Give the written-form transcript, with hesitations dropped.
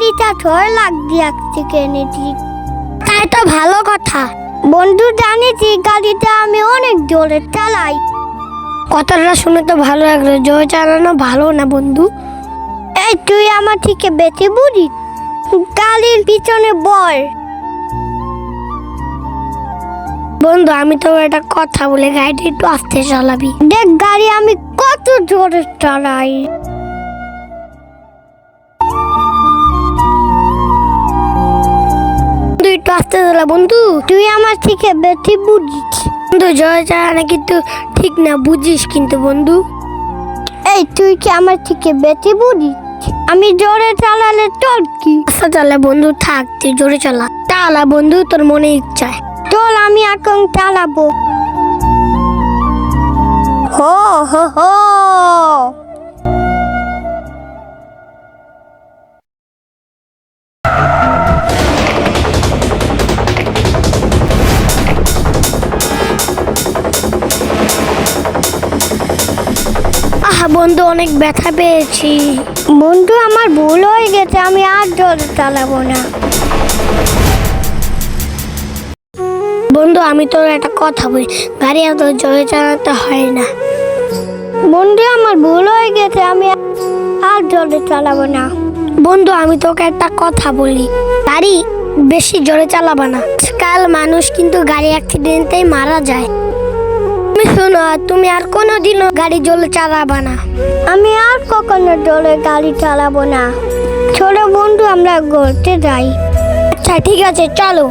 গাড়িটা 6 লাখ দিয়ে কিনেছি। তাই তো ভালো কথা। বন্ধু জানিস গাড়িটা আমি অনেক জোরে চালাই। কথাটা শুনে তো ভালো লাগলো, জোরে চালানো ভালো না বন্ধু। এই তুই আমার থেকে বেশি বুঝিস, গাড়ির পিছনে বল। বন্ধু আমি তো একটা কথা বলে গাড়িটা একটু আস্তে চালাবি। দেখ গাড়ি আমি কত জোরে চালাই। তুই একটু আস্তে চালা বন্ধু, তুই আমার থেকে বেশি বুঝিস। বন্ধু জোরে চালানো কিন্তু ঠিক না, বুঝিস কিন্তু বন্ধু। এই তুই কি আমার থেকে বেশি বুঝিস? আমি জোরে চালালে তোর কি? আস্তে চালা বন্ধু, থাক তুই জোরে চালা। চালা বন্ধু তোর মনে ইচ্ছায়। চল আমি এখন চালাবো। হো হো হো। বন্ধু অনেক ব্যথা পেয়েছি। বন্ধু আমার ভুল হয়ে গেছে, আমি আর জোরে চালাবো না। বন্ধু আমি তোর একটা কথা বলি, গাড়ি এত জোরে চালাতে হয় না। বন্ধু আমার ভুল হয়ে গেছে, আমি আর জোরে চালাবো না। বন্ধু আমি তোকে একটা কথা বলি, গাড়ি বেশি জোরে চালাবা না। আজকাল মানুষ কিন্তু গাড়ি অ্যাক্সিডেন্টেই মারা যায়। তুমি শোনো, তুমি আর কোনোদিনও গাড়ি জোরে চালাবা না। আমি আর কখনো জোরে গাড়ি চালাবো না। ছোট বন্ধু আমরা ঘুরতে যাই। আচ্ছা ঠিক আছে চলো।